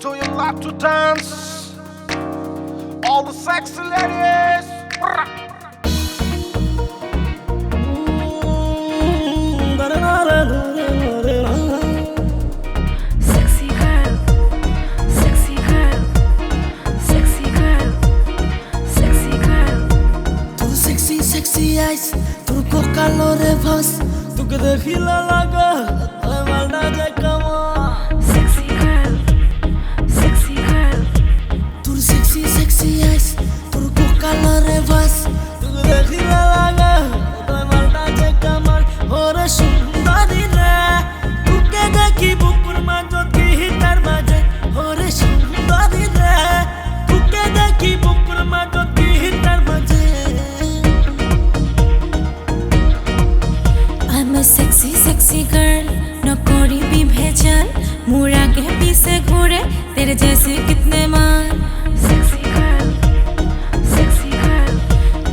Do you like to dance? All the sexy ladies. Sexy girl, sexy girl, sexy girl, sexy girl. তোর sexy eyes, তোর কালোরে ভাস, তোকে দেখিলা লাগা আমার না যায় কামা। Sexy girl, sexy girl. তোর sexy eyes, তোর কালোরে ভাস, তোকে দেখিলা লাগা আমার না যায় কামা। ওরে সুন্দরী রে, তোকে দেখি বুকুর মাঝে কি হিটার বাজে। ওরে সুন্দরী রে, তোকে দেখি বুকুর মাঝে কি হিটার বাজে। I'm a sexy girl, no कोरी भी भेजल, मुड़ आगे पीछे घूरे, तेरे जैसे कितने मान। Sexy girl, sexy girl.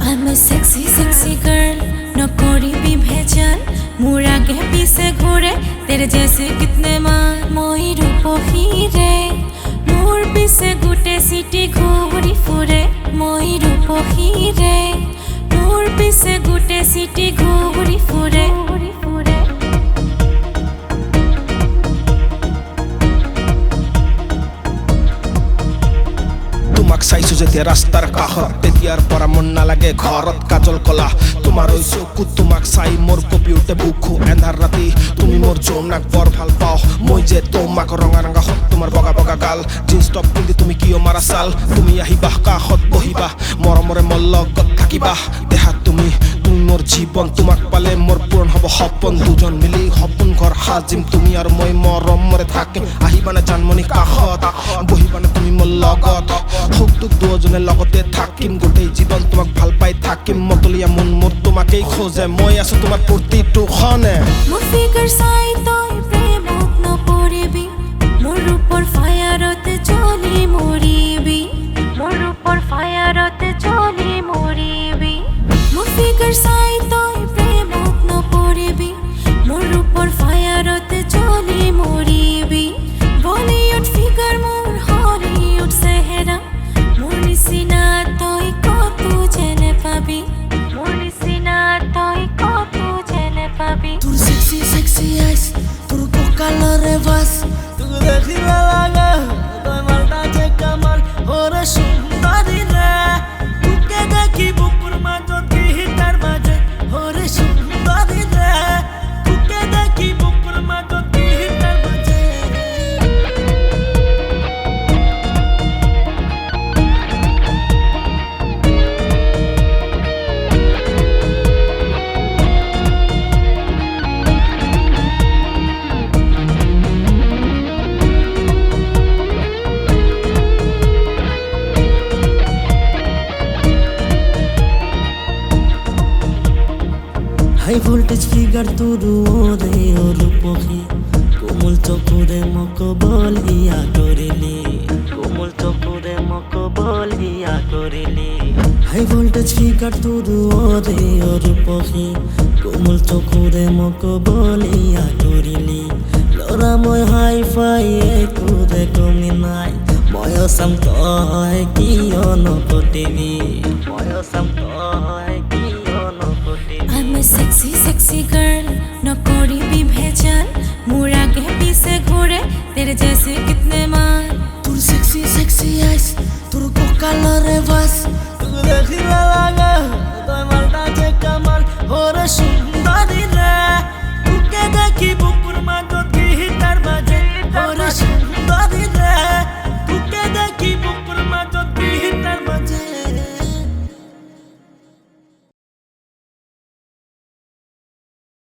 I'm a sexy girl, no कोरी भी भेजल, मुड़ आगे पीछे घूरे, तेरे जैसे कितने मान। मोई रूपो हीरे, मुड़ पीछे गुटे सीटी घूरी फुरे, मोई रूपो हीरे, मुड़ पीछे गुटे सीटी घूरी फुरे। তোমাক চাইছো যেতিয়া ৰাস্তাৰ কাষত তেতিয়াৰ পৰা মন নালাগে ঘৰত কাজল কলা তোমাৰ ওই চকুত তোমাক চাই মোৰ কপি উঠে বুকু এন্ধাৰ ৰাতি তুমি মোৰ জোনাক বৰ ভাল পাওঁ মই যে তোমাক ৰঙা ৰঙা হত তোমাৰ বগা বগা গাল জিন্স টপ পিন্ধি তুমি কিয় মাৰা চাল তুমি আহিবা কাষত বহিবা মৰমৰে মোৰ লগত থাকিবা দেহাত তুমি মোৰ জীৱন তোমাক পালে মোৰ পূৰণ হ'ব সপোন দুজন মিলি সপোন ঘৰ সাজিম তুমি আৰু মই মৰমৰে থাকিম আহিবানে জানমণি কাষত বহিবানে তুমি মোৰ লগত সুখ দুখ দুজনে লগতে থাকিম গোটেই জীৱন তোমাক ভাল পাই থাকিম মতলীয়া মন মোৰ তোমাকেই খোজে মই আছো তোমাৰ প্ৰতিটো ক্ষণে মোৰ ফিগাৰ চাই তই প্ৰেমত নপৰিবি মোৰ ৰূপৰ ফায়াৰতে জ্বলি মৰিবি মোৰ ৰূপৰ ফায়াৰতে জ্বলি মৰিবি মোৰ ফিগাৰ চাই তই প্ৰেমত নপৰিবি মোৰ ৰূপৰ ফায়াৰতে জ্বলি মৰিবি বলিউড ফিগাৰ মোৰ হলিউড চেহেৰা মোৰ নিচিনা তই কত যেনে পাবি মোৰ নিচিনা তই কত যেনে পাবি তোর sexy eyes, তোর কালোরে ভাস, তোকে দেখিলা লাগা আমার না যায় কামা। ওরে সুন্দরী রে, তোকে দেখি বুকুর মাঝে কি হিটার বাজে। ওরে সুন্দরী রে, তোকে দেখি বুকুর মাঝে কি হিটার বাজে। হাই ভোল্টেজ ফিগার তোর ওরে ওর পক্ষে কোমল চকুরে মক বলিয়া করিলি কোমল চকুরে মক বলিয়া করিলি হাই ভোল্টেজ ফিগার তোর ওরে ওর পক্ষে কোমল চকুরে মক বলিয়া করিলি লরা মই হাই ফাই একোরে কমি নাই বয়সাম তই কিয় নকটিবি বয়সাম তই কিয় নকটিবি I'm a sexy girl, no कोरी भी भेजल, मुड़ आगे पीछे घूरे, तेरे जैसे कितने मान। তোর sexy eyes,